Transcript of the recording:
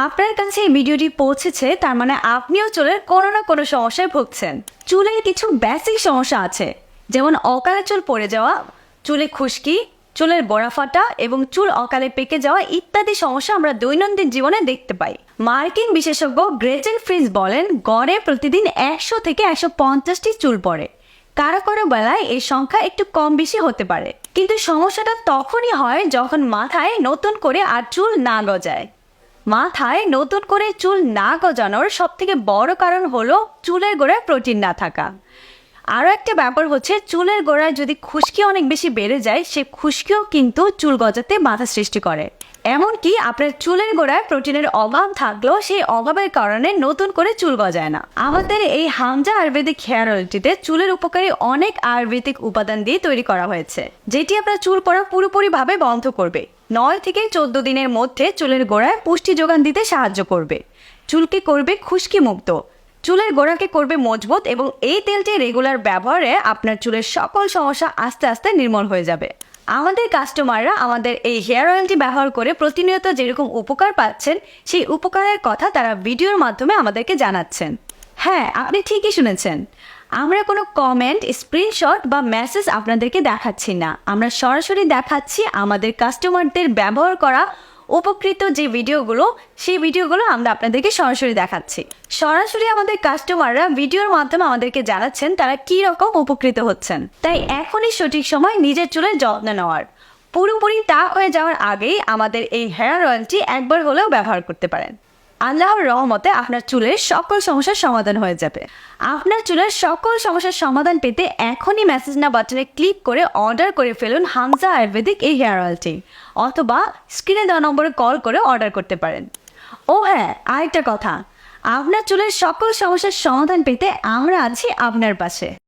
আপনার কাছে এই ভিডিওটি পৌঁছেছে, তার মানে আপনিও চুলের কোনো না কোনো সমস্যায় ভুগছেন। চুলের কিছু বেসিক সমস্যা আছে, যেমন অকালে চুল পড়ে যাওয়া, চুলে খুশকি, চুলের গোড়া ফাটা এবং চুল অকালে পেকে যাওয়া ইত্যাদি সমস্যা আমরা দৈনন্দিন জীবনে দেখতে পাই। মার্কিন বিশেষজ্ঞ গ্রেচেন ফ্রিজ বলেন, গড়ে প্রতিদিন 100 থেকে 150টি চুল পড়ে। কারো কারো বেলায় এই সংখ্যা একটু কম বেশি হতে পারে, কিন্তু সমস্যাটা তখনই হয় যখন মাথায় নতুন করে আর চুল না গজায়। মাথায় নতুন করে চুল না গজানোর সব থেকে বড় কারণ হলো চুলের গোড়ায় প্রোটিন না থাকা। আরও একটা ব্যাপার হচ্ছে, চুলের গোড়ায় যদি খুশকি অনেক বেশি বেড়ে যায়, সে খুশকিও কিন্তু চুল গজাতে বাধা সৃষ্টি করে। এমনকি আপনার চুলের গোড়ায় প্রোটিনের অভাব থাকলেও সেই অভাবের কারণে নতুন করে চুল গজায় না। আমাদের এই হামজা আয়ুর্বেদিক হেয়ার অয়েলটিতে চুলের উপকারী অনেক আয়ুর্বেদিক উপাদান দিয়ে তৈরি করা হয়েছে, যেটি আপনার চুল পড়া পুরোপুরিভাবে বন্ধ করবে। 9 থেকে 14 দিনের মধ্যে চুলের গোড়ায় পুষ্টি যোগান দিতে সাহায্য করবে, চুলকে করবে খুশকি মুক্ত, চুলের গোড়াকে করবে মজবুত, এবং এই তেলটি রেগুলার ব্যবহারে আপনার চুলের সকল সমস্যা আস্তে আস্তে নির্মূল হয়ে যাবে। আমাদের কাস্টমাররা আমাদের এই হেয়ার অয়েলটি ব্যবহার করে প্রতিনিয়ত যেরকম উপকার পাচ্ছেন, সেই উপকারের কথা তারা ভিডিওর মাধ্যমে আমাদেরকে জানাচ্ছেন। হ্যাঁ, আপনি ঠিকই শুনেছেন, আমরা কোনো কমেন্ট, স্ক্রিনশট বা মেসেজ আপনাদেরকে দেখাচ্ছি না। আমরা সরাসরি দেখাচ্ছি আমাদের কাস্টমারদের ব্যবহার করা উপকৃত যে ভিডিওগুলো, সেই ভিডিওগুলো আমরা আপনাদেরকে সরাসরি দেখাচ্ছি। সরাসরি আমাদের কাস্টমাররা ভিডিওর মাধ্যমে আমাদেরকে জানাচ্ছেন তারা কী রকম উপকৃত হচ্ছেন। তাই এখনই সঠিক সময় নিজের চুলের যত্ন নেওয়ার। পুরোপুরি তা হয়ে যাওয়ার আগেই আমাদের এই হেয়ার অয়েলটি একবার হলেও ব্যবহার করতে পারেন। আল্লাহর রহমতে আপনার চুলের সকল সমস্যার সমাধান হয়ে যাবে। আপনার চুলের সকল সমস্যার সমাধান পেতে এখনই মেসেজ না বাটনে ক্লিক করে অর্ডার করে ফেলুন হামজা আয়ুর্বেদিক এই হেয়ার অয়েলটি, অথবা স্ক্রিনে দেওয়া নম্বরে কল করে অর্ডার করতে পারেন। ও হ্যাঁ, আরেকটা কথা, আপনার চুলের সকল সমস্যার সমাধান পেতে আমরা আছি আপনার পাশে।